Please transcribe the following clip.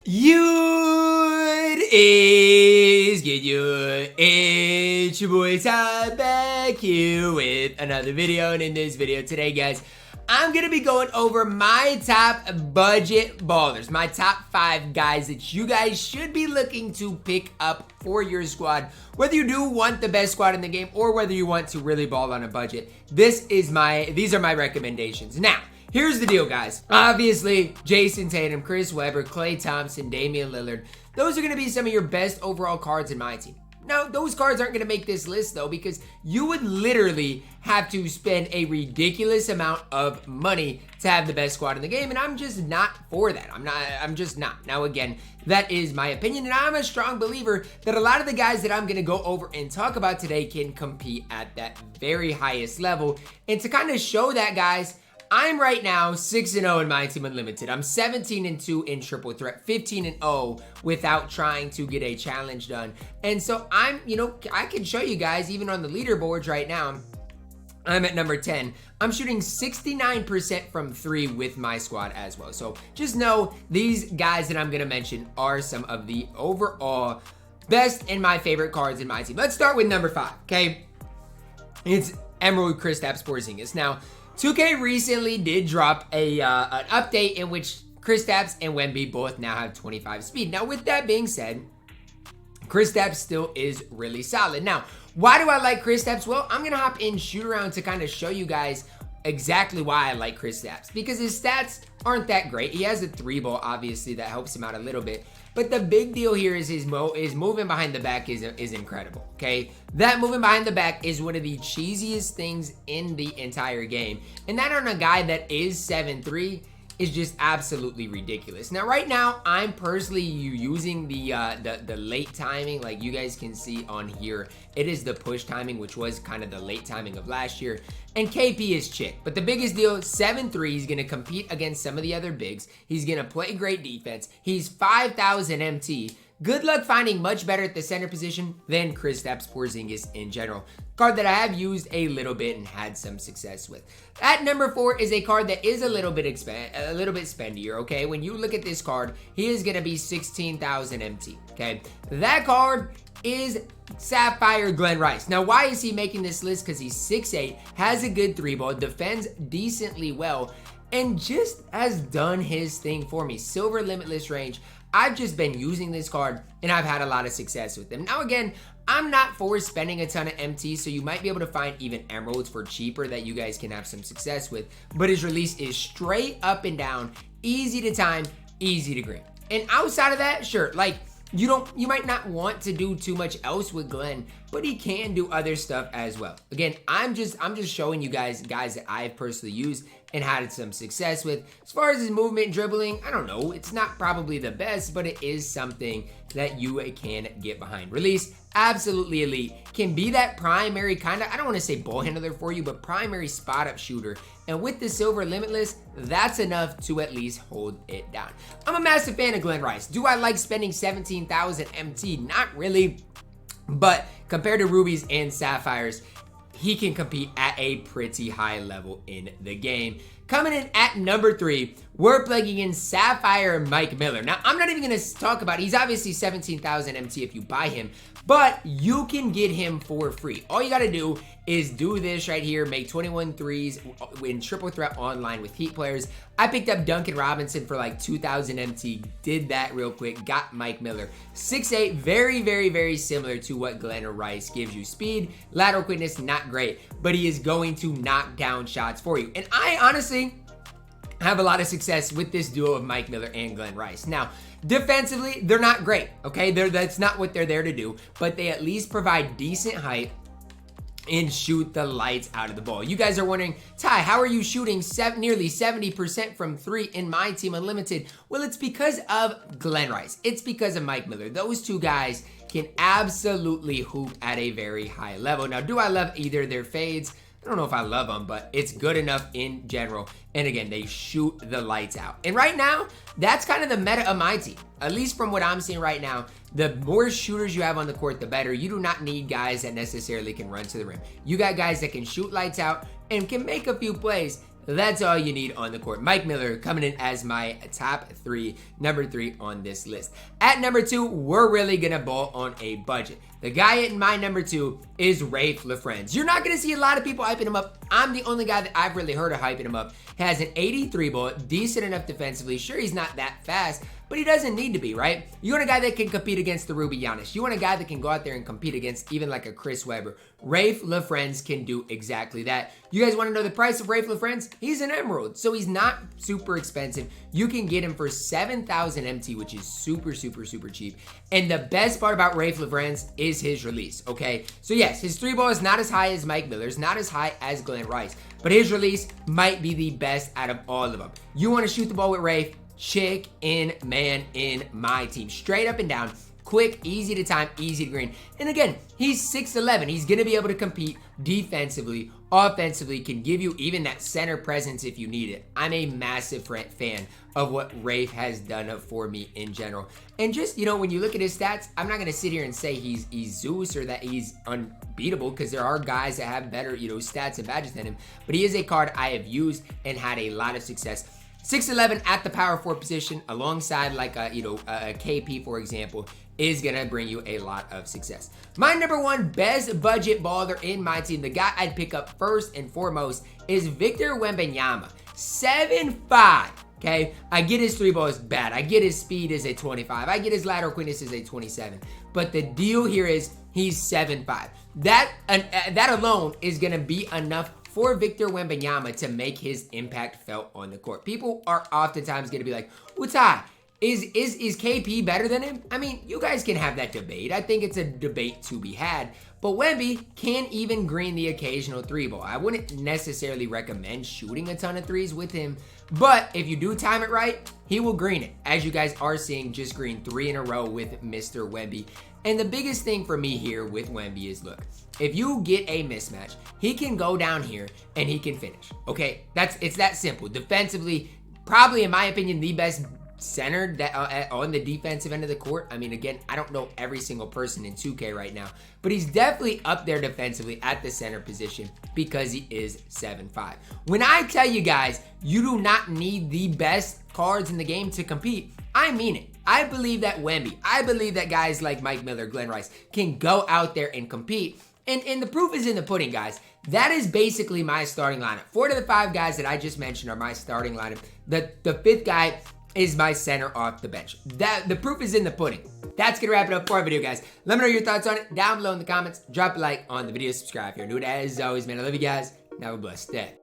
You is get you. It's your boy Ty back here with another video, and in this video today, guys, I'm gonna be going over my top budget ballers, my top 5 guys that you guys should be looking to pick up for your squad, whether you do want the best squad in the game or whether you want to really ball on a budget. These are my recommendations. Now, here's the deal, guys. Obviously, Jayson Tatum, Chris Webber, Klay Thompson, Damian Lillard, those are going to be some of your best overall cards in my team. Now, those cards aren't going to make this list, though, because you would literally have to spend a ridiculous amount of money to have the best squad in the game, and I'm just not for that. I'm just not. Now, again, that is my opinion, and I'm a strong believer that a lot of the guys that I'm going to go over and talk about today can compete at that very highest level. And to kind of show that, guys, I'm right now 6-0 in MyTeam Unlimited. I'm 17-2 in triple threat, 15-0 without trying to get a challenge done. And so I can show you guys, even on the leaderboards right now, I'm at number 10. I'm shooting 69% from 3 with my squad as well. So just know these guys that I'm going to mention are some of the overall best and my favorite cards in my team. Let's start with number 5, okay? It's Emerald Kristaps Porzingis. Now, 2K recently did drop an update in which Kristaps and Wemby both now have 25 speed. Now, with that being said, Kristaps still is really solid. Now, why do I like Kristaps? Well, I'm going to hop in shoot around to kind of show you guys exactly why I like Kristaps, because his stats aren't that great. He has a 3-ball, obviously, that helps him out a little bit. But the big deal here is his moving behind the back is incredible, okay? That moving behind the back is one of the cheesiest things in the entire game. And that on a guy that is 7'3" is just absolutely ridiculous. Now, right now, I'm personally using the late timing, like you guys can see on here. It is the push timing, which was kind of the late timing of last year. And KP is chick. But the biggest deal, 7'3", he's going to compete against some of the other bigs. He's going to play great defense. He's 5,000 MT. Good luck finding much better at the center position than Kristaps Porzingis in general. Card that I have used a little bit and had some success with. At number 4 is a card that is a little bit spendier, okay? When you look at this card, he is going to be 16,000 MT, okay? That card is Sapphire Glenn Rice. Now, why is he making this list? Because he's 6'8", has a good 3-ball, defends decently well, and just has done his thing for me. Silver Limitless range. I've just been using this card, and I've had a lot of success with them. Now, again, I'm not for spending a ton of MT, so you might be able to find even emeralds for cheaper that you guys can have some success with. But his release is straight up and down, easy to time, easy to green. And outside of that, sure, like, you might not want to do too much else with Glenn, but he can do other stuff as well. Again, I'm just showing you guys that I've personally used and had some success with. As far as his movement and dribbling, I don't know. It's not probably the best, but it is something that you can get behind. Release, absolutely elite. Can be that primary kind of, I don't want to say ball handler for you, but primary spot up shooter. And with the Silver Limitless, that's enough to at least hold it down. I'm a massive fan of Glenn Rice. Do I like spending 17,000 MT? Not really. But compared to Rubies and Sapphires, he can compete at a pretty high level in the game. Coming in at number 3, we're plugging in Sapphire Mike Miller. Now, I'm not even going to talk about it. He's obviously 17,000 MT if you buy him, but you can get him for free. All you got to do is do this right here, make 21 threes in triple threat online with Heat players. I picked up Duncan Robinson for like 2,000 MT, did that real quick, got Mike Miller. 6'8", very, very, very similar to what Glenn Rice gives you. Speed, lateral quickness, not great, but he is going to knock down shots for you. And I honestly have a lot of success with this duo of Mike Miller and Glenn Rice. Now, defensively, they're not great, okay? That's not what they're there to do, but they at least provide decent height and shoot the lights out of the ball. You guys are wondering, Ty, how are you shooting nearly 70% from 3 in MyTeam Unlimited? Well, it's because of Glenn Rice. It's because of Mike Miller. Those two guys can absolutely hoop at a very high level. Now, do I love either of their fades? I don't know if I love them, but it's good enough in general. And again, they shoot the lights out. And right now, that's kind of the meta of my team. At least from what I'm seeing right now, the more shooters you have on the court, the better. You do not need guys that necessarily can run to the rim. You got guys that can shoot lights out and can make a few plays. That's all you need on the court. Mike Miller coming in as my top 3, number 3 on this list. At number 2, we're really gonna ball on a budget. The guy at my number 2 is Raef LaFrentz. You're not gonna see a lot of people hyping him up. I'm the only guy that I've really heard of hyping him up. Has an 83 ball, decent enough defensively. Sure, he's not that fast, but he doesn't need to be, right? You want a guy that can compete against the Ruby Giannis. You want a guy that can go out there and compete against even like a Chris Webber. Raef LaFrentz can do exactly that. You guys want to know the price of Raef LaFrentz? He's an emerald, so he's not super expensive. You can get him for 7,000 MT, which is super cheap. And the best part about Raef LaFrentz is his release, okay? So yes, his 3 ball is not as high as Mike Miller's, not as high as Glenn Rice, but his release might be the best out of all of them. You want to shoot the ball with Raef? Chick in man in my team. Straight up and down. Quick, easy to time, easy to green. And again, he's 6'11". He's going to be able to compete defensively, offensively, can give you even that center presence if you need it. I'm a massive fan of what Raef has done for me in general. And just, you know, when you look at his stats, I'm not going to sit here and say he's Zeus or that he's unbeatable, because there are guys that have better, you know, stats and badges than him. But he is a card I have used and had a lot of success. 6'11" at the power forward position alongside like a, you know, a KP, for example, is gonna bring you a lot of success. My number 1 best budget baller in my team, the guy I'd pick up first and foremost, is Victor Wembanyama. 7'5". Okay, I get his 3 ball is bad. I get his speed is a 25. I get his lateral quickness is a 27. But the deal here is he's 7'5". That alone is gonna be enough for Victor Wembanyama to make his impact felt on the court. People are oftentimes gonna be like, Ty, is KP better than him? I mean, you guys can have that debate. I think it's a debate to be had. But Wemby can even green the occasional 3 ball. I wouldn't necessarily recommend shooting a ton of 3s with him, but if you do time it right, he will green it. As you guys are seeing, just green 3 in a row with Mr. Wemby. And the biggest thing for me here with Wemby is, look, if you get a mismatch, he can go down here and he can finish. Okay, it's that simple. Defensively, probably in my opinion, the best center that on the defensive end of the court. I mean, again, I don't know every single person in 2K right now, but he's definitely up there defensively at the center position because he is 7'5". When I tell you guys, you do not need the best cards in the game to compete, I mean it. I believe that Wemby, I believe that guys like Mike Miller, Glenn Rice can go out there and compete. And the proof is in the pudding, guys. That is basically my starting lineup. 4 to the 5 guys that I just mentioned are my starting lineup. The 5th guy is my center off the bench. The proof is in the pudding. That's gonna wrap it up for our video, guys. Let me know your thoughts on it down below in the comments. Drop a like on the video, subscribe if you're new. As always, man, I love you guys, and have a blessed day.